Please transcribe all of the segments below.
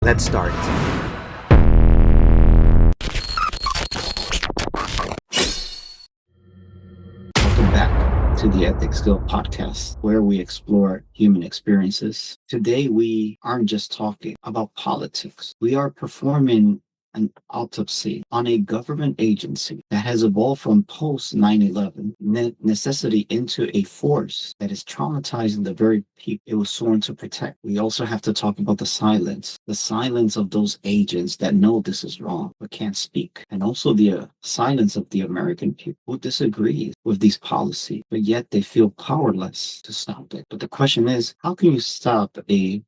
Let's start. Welcome back to the ethicsguildpodcast, where we explore human experiences. Today, we aren't just talking about politics. We are performing an autopsy on a government agency that has evolved from post 9/11 necessity into a force that is traumatizing the very people it was sworn to protect. We also have to talk about the silence of those agents that know this is wrong but can't speak, and also the silence of the American people who disagree with these policies, but yet they feel powerless to stop it. But the question is, how can you stop a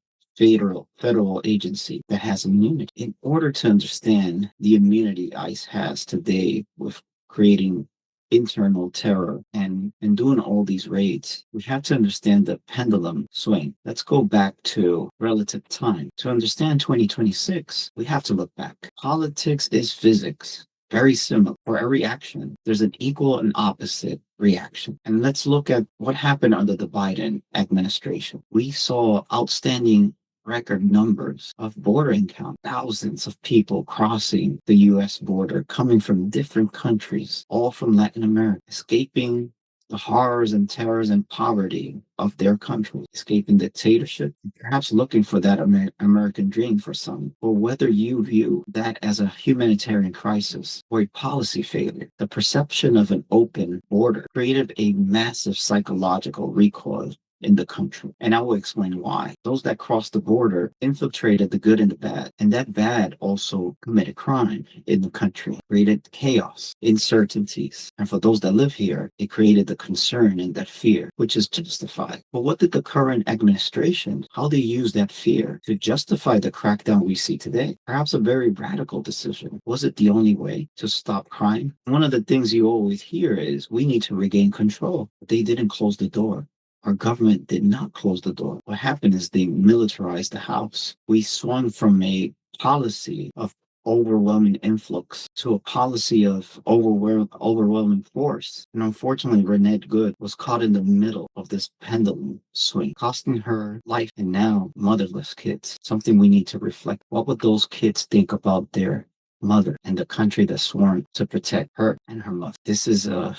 federal agency that has immunity? In order to understand the immunity ICE has today with creating internal terror and doing all these raids, we have to understand the pendulum swing. Let's go back to relative time. To understand 2026, we have to look back. Politics is physics. Very similar. For every action, there's an equal and opposite reaction. And let's look at what happened under the Biden administration. We saw outstanding record numbers of border encounters, thousands of people crossing the U.S. border, coming from different countries, all from Latin America, escaping the horrors and terrors and poverty of their country, escaping dictatorship, perhaps looking for that American dream for some. Or whether you view that as a humanitarian crisis or a policy failure, the perception of an open border created a massive psychological recoil in the country. And I will explain why. Those that crossed the border infiltrated the good and the bad. And that bad also committed crime in the country, created chaos, uncertainties. And for those that live here, it created the concern and that fear, which is justified. But what did the current administration, how they use that fear to justify the crackdown we see today? Perhaps a very radical decision. Was it the only way to stop crime? One of the things you always hear is we need to regain control. But they didn't close the door. Our government did not close the door. What happened is they militarized the house. We swung from a policy of overwhelming influx to a policy of overwhelming force. And unfortunately, Renee Good was caught in the middle of this pendulum swing, costing her life and now motherless kids. Something we need to reflect. What would those kids think about their mother and the country that sworn to protect her and her mother? This is a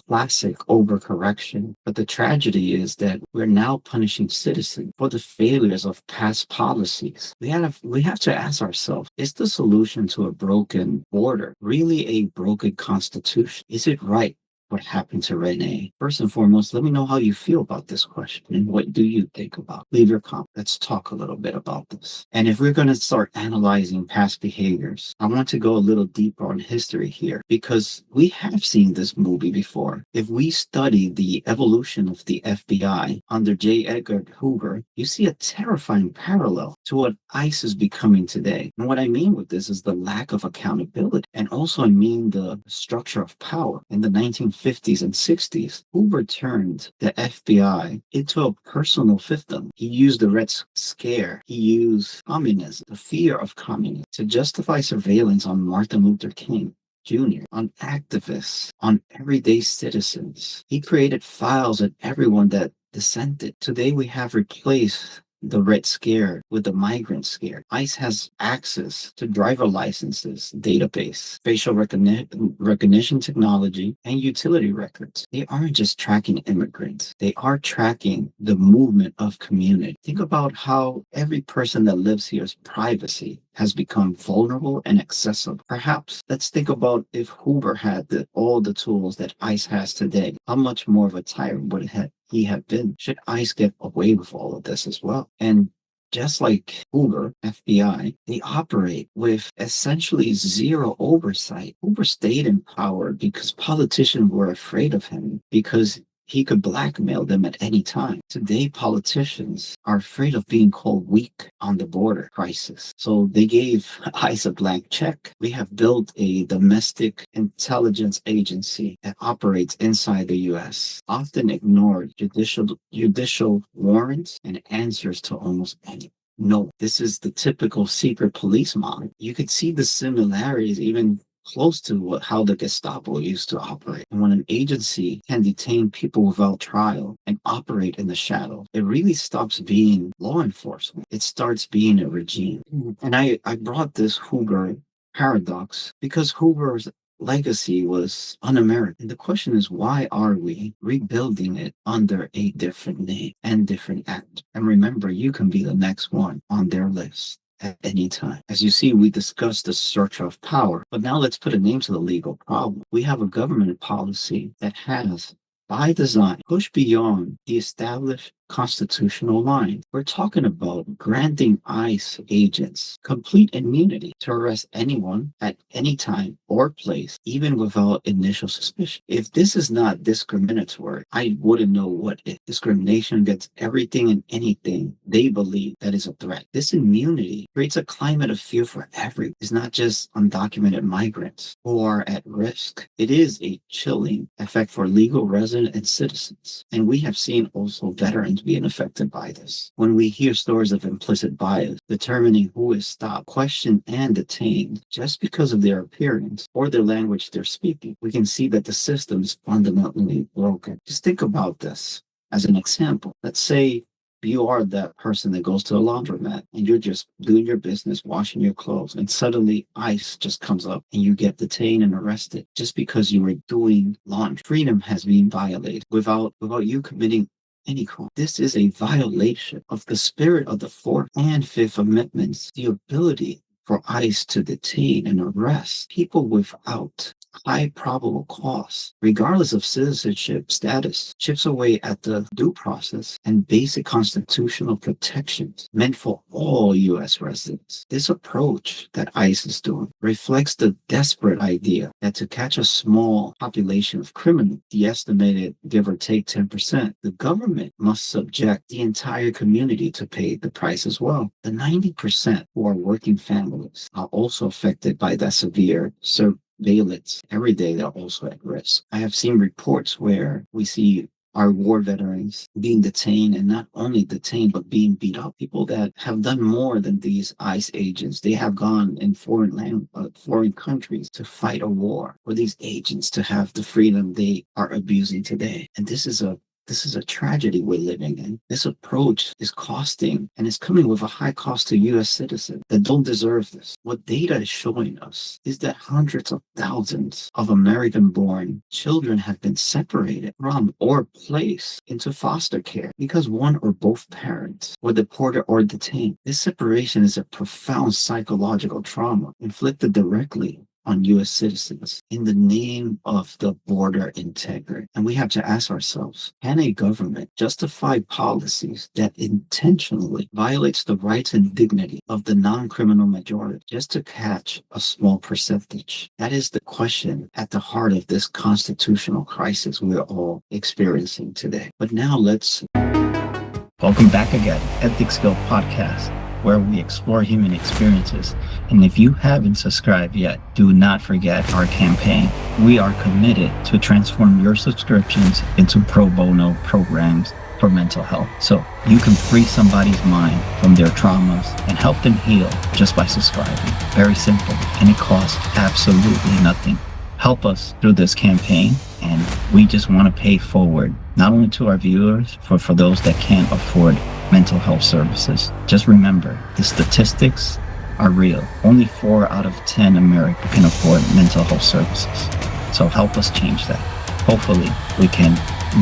classic overcorrection. But the tragedy is that we're now punishing citizens for the failures of past policies. We have to ask ourselves, is the solution to a broken border really a broken constitution? Is it right what happened to Renee? First and foremost, let me know how you feel about this question and what do you think about it? Leave your comment. Let's talk a little bit about this. And if we're going to start analyzing past behaviors, I want to go a little deeper on history here because we have seen this movie before. If we study the evolution of the FBI under J. Edgar Hoover, you see a terrifying parallel to what ICE is becoming today. And what I mean with this is the lack of accountability. And also I mean the structure of power. In the 1950s and 60s, Hoover turned the FBI into a personal fiefdom. He used the Red Scare. He used communism, the fear of communism, to justify surveillance on Martin Luther King Jr., on activists, on everyday citizens. He created files on everyone that dissented. Today we have replaced the Red Scare with the Migrant Scare. ICE has access to driver licenses, database, facial recognition technology, and utility records. They aren't just tracking immigrants. They are tracking the movement of community. Think about how every person that lives here's privacy has become vulnerable and accessible. Perhaps let's think about if Hoover had all the tools that ICE has today. How much more of a tyrant would he have been? Should ICE get away with all of this as well? And just like Hoover, FBI, they operate with essentially zero oversight. Hoover stayed in power because politicians were afraid of him, because he could blackmail them at any time. Today, politicians are afraid of being called weak on the border crisis. So they gave ICE a blank check. We have built a domestic intelligence agency that operates inside the U.S., often ignored judicial warrants and answers to almost anything. No, this is the typical secret police model. You could see the similarities even close to how the Gestapo used to operate. And when an agency can detain people without trial and operate in the shadow, it really stops being law enforcement. It starts being a regime. And I brought this Hoover paradox because Hoover's legacy was un-American. The question is, why are we rebuilding it under a different name and different act? And remember, you can be the next one on their list at any time. As you see, we discussed the search of power, but now let's put a name to the legal problem. We have a government policy that has, by design, pushed beyond the established constitutional line. We're talking about granting ICE agents complete immunity to arrest anyone at any time or place, even without initial suspicion. If this is not discriminatory, I wouldn't know what is. Discrimination against everything and anything they believe that is a threat. This immunity creates a climate of fear for everyone. It's not just undocumented migrants who are at risk. It is a chilling effect for legal residents and citizens. And we have seen also veterans being affected by this. When we hear stories of implicit bias, determining who is stopped, questioned, and detained just because of their appearance or their language they're speaking, we can see that the system is fundamentally broken. Just think about this as an example. Let's say you are that person that goes to a laundromat and you're just doing your business, washing your clothes, and suddenly ICE just comes up and you get detained and arrested just because you were doing laundry. Freedom has been violated without you committing any crime. This is a violation of the spirit of the Fourth and Fifth Amendments, the ability for ICE to detain and arrest people without high probable cause, regardless of citizenship status, chips away at the due process and basic constitutional protections meant for all U.S. residents. This approach that ICE is doing reflects the desperate idea that to catch a small population of criminals, the estimated give or take 10%, the government must subject the entire community to pay the price as well. The 90% who are working families are also affected by that severe surveillance. Every day they're also at risk. I have seen reports where we see our war veterans being detained, and not only detained, but being beat up. People that have done more than these ICE agents. They have gone in foreign countries to fight a war for these agents to have the freedom they are abusing today. And this is a tragedy we're living in. This approach is costing, and it's coming with a high cost to U.S. citizens that don't deserve this. What data is showing us is that hundreds of thousands of American-born children have been separated from or placed into foster care because one or both parents were deported or detained. This separation is a profound psychological trauma inflicted directly on U.S. citizens in the name of the border integrity. And we have to ask ourselves, can a government justify policies that intentionally violates the rights and dignity of the non-criminal majority just to catch a small percentage? That is the question at the heart of this constitutional crisis we're all experiencing today. But now welcome back again, Ethics Guild Podcast, where we explore human experiences. And if you haven't subscribed yet, do not forget our campaign. We are committed to transform your subscriptions into pro bono programs for mental health, so you can free somebody's mind from their traumas and help them heal just by subscribing. Very simple, and it costs absolutely nothing. Help us through this campaign, and we just want to pay forward, not only to our viewers, but for those that can't afford mental health services. Just remember, the statistics are real. Only 4 out of 10 Americans can afford mental health services. So help us change that. Hopefully, we can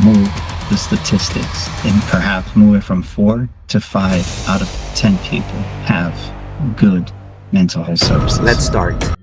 move the statistics and perhaps move it from 4 to 5 out of 10 people have good mental health services. Let's start.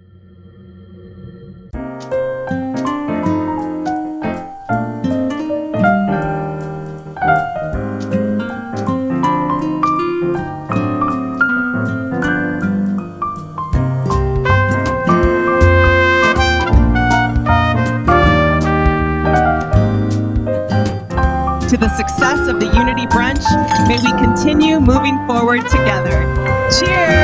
To the success of the Unity Brunch, may we continue moving forward together. Cheers!